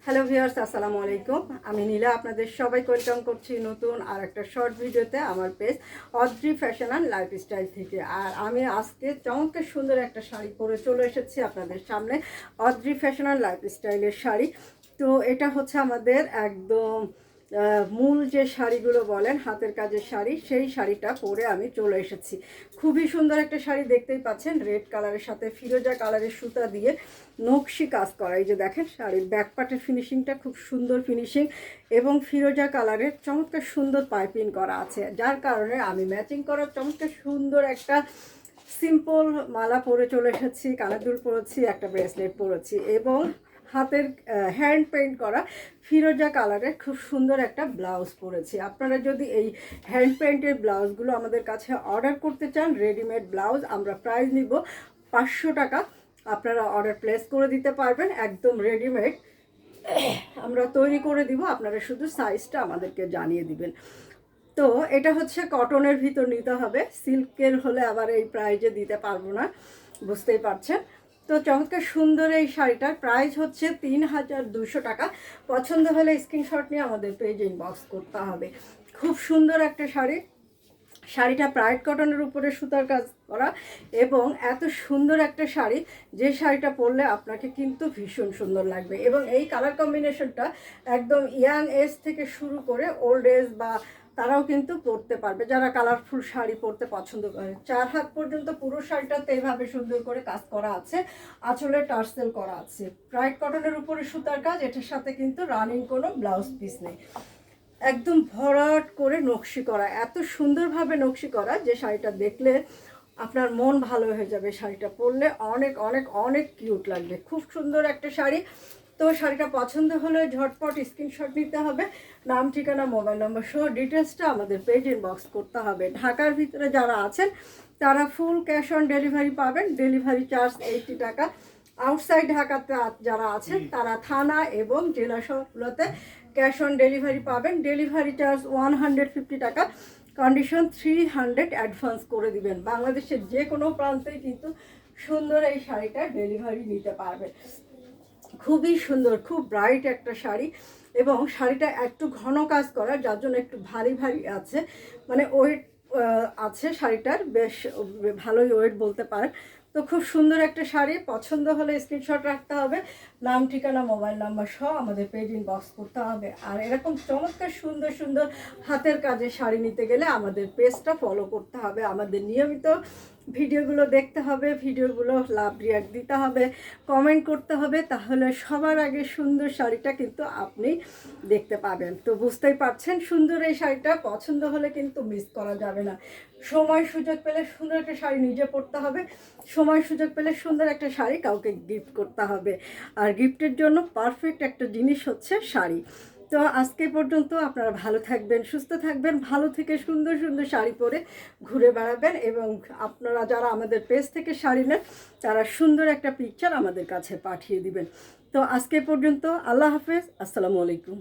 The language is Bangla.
হ্যালো ভিউয়ার্স, আসসালামু আলাইকুম। আমি নীলা, আপনাদের সবাইকে ওয়েলকাম করছি নতুন আর একটা শর্ট ভিডিওতে আমার page Adri fashion and lifestyle থেকে। আর আমি আজকে চমৎকার সুন্দর একটা শাড়ি পরে চলে এসেছি আপনাদের সামনে, অদ্রি ফ্যাশন অ্যান্ড লাইফস্টাইলের শাড়ি। তো এটা হচ্ছে আমাদের একদম মূল যে শাড়িগুলো বলেন হাতের কাজের শাড়ি, সেই শাড়িটা পরে আমি চলে এসেছি। খুবই সুন্দর একটা শাড়ি, দেখতেই পাচ্ছেন রেড কালারের সাথে ফিরোজা কালারের সুতা দিয়ে নকশি কাজ করা। এই যে দেখেন শাড়ির ব্যাক পার্টের ফিনিশিংটা খুব সুন্দর ফিনিশিং এবং ফিরোজা কালারের চমৎকার সুন্দর পাইপিং করা আছে, যার কারণে আমি ম্যাচিং করার চমৎকার সুন্দর একটা সিম্পল মালা পরে চলে এসেছি। কানের দুল পরেছি, একটা ব্রেসলেট পরেছি এবং হাতের হ্যান্ড পেইন্ট করা ফিরোজা কালারের খুব সুন্দর একটা ব্লাউজ পরেছি। আপনারা যদি এই হ্যান্ড পেইন্টের ব্লাউজগুলো আমাদের কাছে অর্ডার করতে চান, রেডিমেড ব্লাউজ আমরা প্রাইস নিব 500 টাকা। আপনারা অর্ডার প্লেস করে দিতে পারবেন, একদম রেডিমেড আমরা তৈরি করে দিব। আপনারা শুধু সাইজটা আমাদেরকে জানিয়ে দিবেন। তো এটা হচ্ছে কটনের ভিতর নিতে হবে, সিল্কের হলে আবার এই প্রাইজে দিতে পারবো না, বুঝতেই পারছেন। তো চমৎকার সুন্দর এই শাড়িটার প্রাইস হচ্ছে 3200 টাকা। পছন্দ হলে স্ক্রিনশট নিয়ে আমাদের পেজে ইনবক্স করতে হবে। খুব সুন্দর একটা শাড়ি, শাড়িটা প্রাইড কটনের উপরে সুতার কাজ করা এবং এত সুন্দর একটা শাড়ি, যে শাড়িটা পরলে আপনাকে কিন্তু ভীষণ সুন্দর লাগবে। এবং এই কালার কম্বিনেশনটা একদম ইয়াং এজ থেকে শুরু করে ওল্ড এজ বা তারাও কিন্তু পরতে পারবে, যারা কালারফুল শাড়ি পরতে পছন্দ করে। 4 হাত পর্যন্ত পুরো শাড়িটাতে এইভাবে সুন্দর করে কাজ করা আছে, আঁচলে টার্সেল করা আছে। প্রাইড কটনের উপরে সুতার কাজ, এটার সাথে কিন্তু রানিং কোনো ব্লাউজ পিস নেই, একদম ভরাট করে নকশি করা, এত সুন্দরভাবে নকশি করা যে শাড়িটা দেখলে আপনার মন ভালো হয়ে যাবে। শাড়িটা পরলে অনেক অনেক অনেক কিউট লাগবে, খুব সুন্দর একটা শাড়ি। তো শাড়িটা পছন্দ হলে ঝটপট স্ক্রিনশট নিতে হবে, নাম ঠিকানা মোবাইল নম্বর সহ ডিটেলসটা আমাদের পেজ ইনবক্স করতে হবে। ঢাকার ভিতরে যারা আছেন তারা ফুল ক্যাশ অন ডেলিভারি পাবেন, ডেলিভারি চার্জ 80 টাকা। আউটসাইড ঢাকাতে যারা আছেন তারা থানা এবং জেলা শহরগুলোতে ক্যাশ অন ডেলিভারি পাবেন, ডেলিভারি চার্জ 150 টাকা, কন্ডিশন 300 অ্যাডভান্স করে দিবেন। বাংলাদেশের যে কোনো প্রান্তেই কিন্তু সুন্দর এই শাড়িটা ডেলিভারি নিতে পারবেন। খুবই সুন্দর, খুব ব্রাইট একটা শাড়ি এবং শাড়িটা একটু ঘন কাজ করা, যার জন্য একটু ভারী ভারী আছে, মানে ওয়েট আছে শাড়িটার, বেশ ভালোই ওয়েট বলতে পারেন। তো খুব সুন্দর একটা শাড়ি, পছন্দ হলে স্ক্রিনশট রাখতে হবে, নাম ঠিকানা মোবাইল নাম্বার সহ আমাদের পেজ ইনবক্স করতে হবে। আর এরকম চমৎকার সুন্দর সুন্দর হাতের কাজের শাড়ি নিতে গেলে আমাদের পেজটা ফলো করতে হবে, আমাদের নিয়মিত ভিডিওগুলো দেখতে হবে, ভিডিওগুলো লাভ রিয়াক্ট দিতে হবে, কমেন্ট করতে হবে, তাহলে সবার আগে সুন্দর শাড়িটা কিন্তু আপনি দেখতে পাবেন। তো বুঝতেই পারছেন, সুন্দর এই শাড়িটা পছন্দ হলে কিন্তু মিস করা যাবে না। সময় সুযোগ পেলে সুন্দর একটা শাড়ি নিজে পরতে হবে, সময় সুযোগ পেলে সুন্দর একটা শাড়ি কাউকে গিফট করতে হবে। আর গিফটের জন্য পারফেক্ট একটা জিনিস হচ্ছে শাড়ি। তো আজকে পর্যন্ত আপনারা ভালো থাকবেন, সুস্থ থাকবেন, ভালো থেকে সুন্দর সুন্দর শাড়ি পরে ঘুরে বেড়াবেন এবং আপনারা যারা আমাদের পেজ থেকে শাড়ি নেন তারা সুন্দর একটা পিকচার আমাদের কাছে পাঠিয়ে দিবেন। তো আজকে পর্যন্ত, আল্লাহ হাফেজ, আসসালামু আলাইকুম।